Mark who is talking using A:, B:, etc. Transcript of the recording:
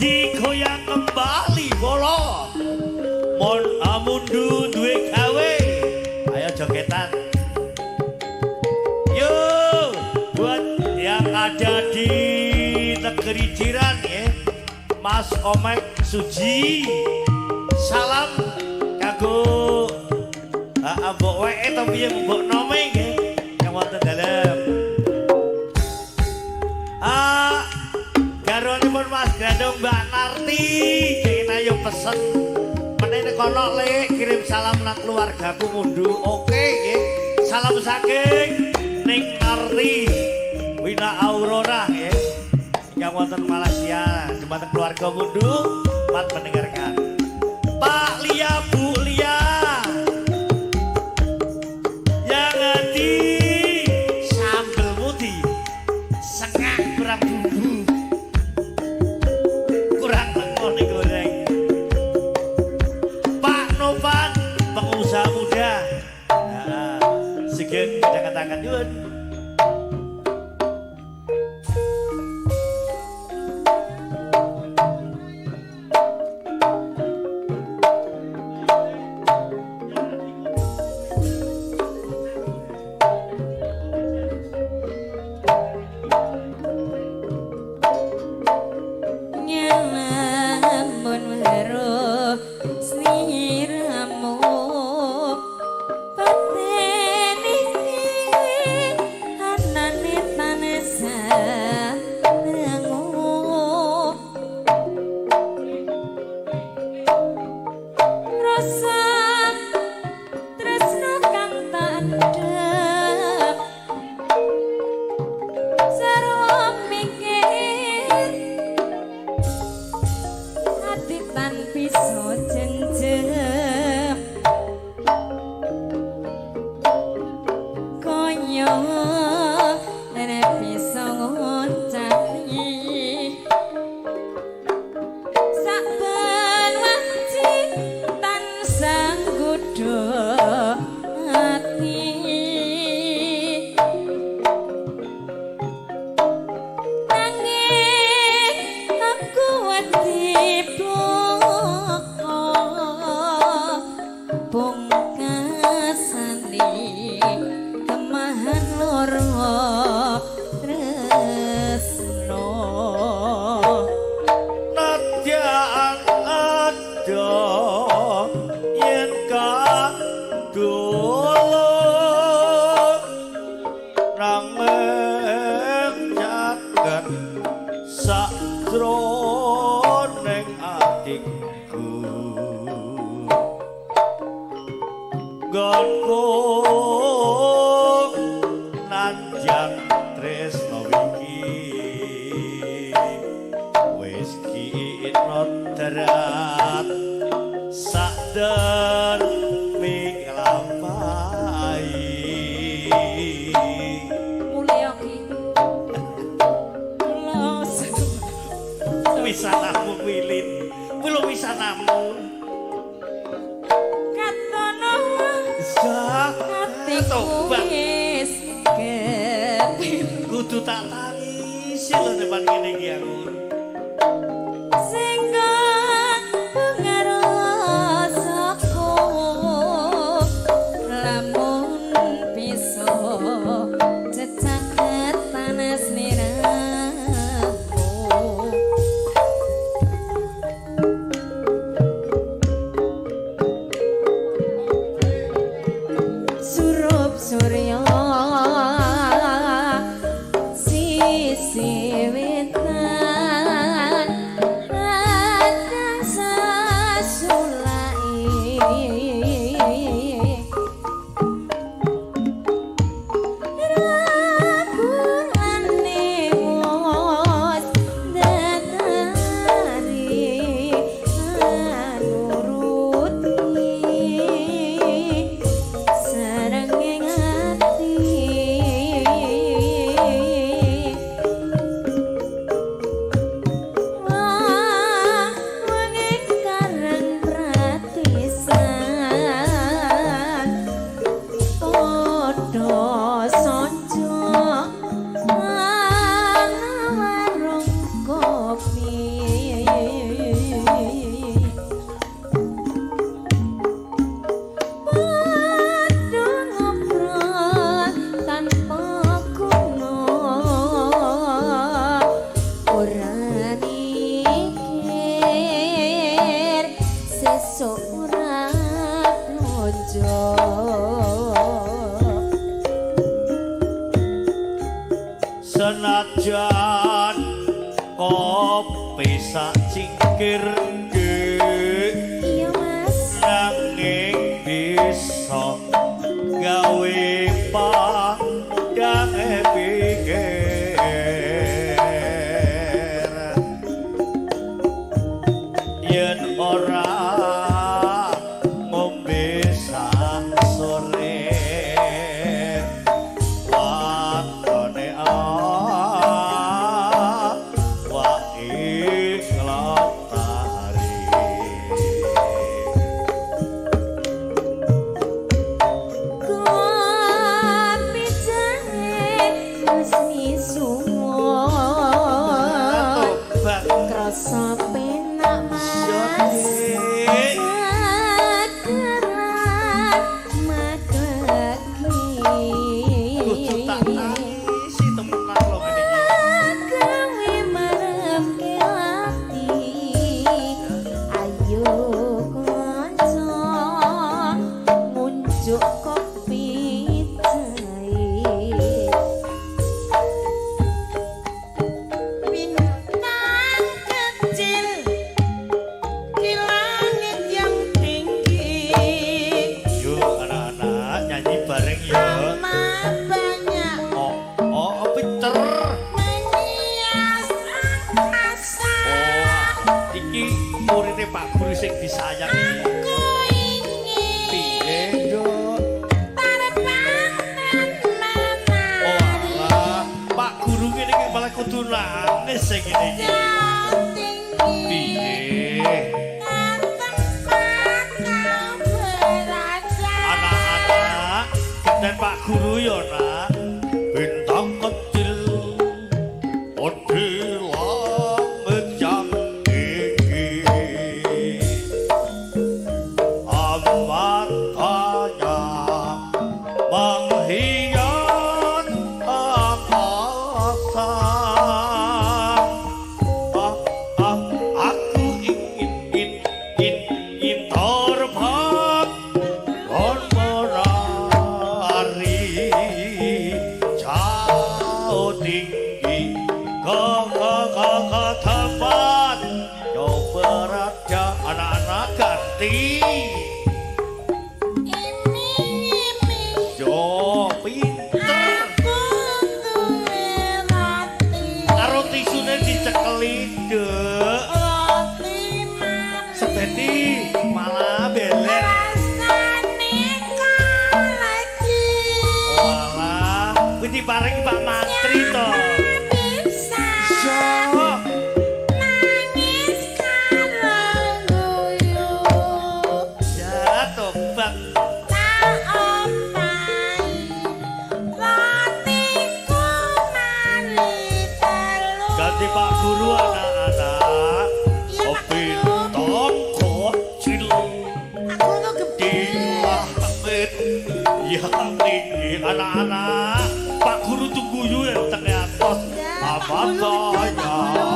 A: digoyang kembali bola mon amundu duwe gawe ayo jogetan yuk buat yang ada di negeri jiran ya Mas Omek Suji salam kanggo mbok weke tapi yang mbok nome nggih yang wonten dalem garonipun Mas Grandong Mbak Narti kene ayo pesen menene kono le kirim salam nang keluargaku mundu oke nggih salam saking ning Narti Wina Aurora nggih yang wonten Malaysia jembatan keluarga mundu pat mendengarkan Pak Lia Bu Lia yang hati sambelmu di sengak kurang bumbu kurang lengon goreng Pak Novan pengusaha muda sekian kita katakan yun kudu tak tangisi lho depan kene iki aku
B: si wetan
A: senajan kopi sak cingkir
B: iya mas
A: nanging bisa gawe pandang pikir yen ora ngombe sak sore watone wae nglotari
B: kopi jahe wis misuwur krasa penak mas segeran magagi
A: kudu tak tangisi temenan lho ngene iki
B: gawe maremke ati ayo kanca munjuk kopi jahe bintang kecil di langit yang tinggi
A: yuk anak-anak nyanyi bareng ya
B: amat banyak
A: oh pinter
B: menghias angkasa
A: iki muridnya Pak Guru sing disayang iki
B: aku ingin
A: piye yo
B: terbang dan menari
A: oh alah Pak Guru ngene iki malah kudu nangis sing ngene iki
B: jauh tinggi
A: piye
B: tempat kau berada
A: anak-anak dan Pak Guru yo nak bintang kecil di langit yang tinggi amat banyak menghias angkasa aku ingin terbang dan menari jauh tinggi ke tempat kau berada anak-anak ganti
B: iming-iming
A: yo pinter
B: aku duwe roti
A: karo tisune dicekeli dek
B: roti manis
A: sepeti malah beler
B: rasane kolegi
A: walah kuwi diparingi Pak Mantri to
B: bisa
A: yo
B: nangis karo guyu
A: ya tobat
B: tak opai rotiku mari telu
A: ganti Pak Guru anak-anak
B: Iya, Pak
A: bintang kecil
B: aku lu
A: di
B: gede
A: langit yang tinggi anak-anak Pak Guru tunggu yuk yang tengah atas
B: Ya, Pak
A: apa
B: Guru,
A: banyak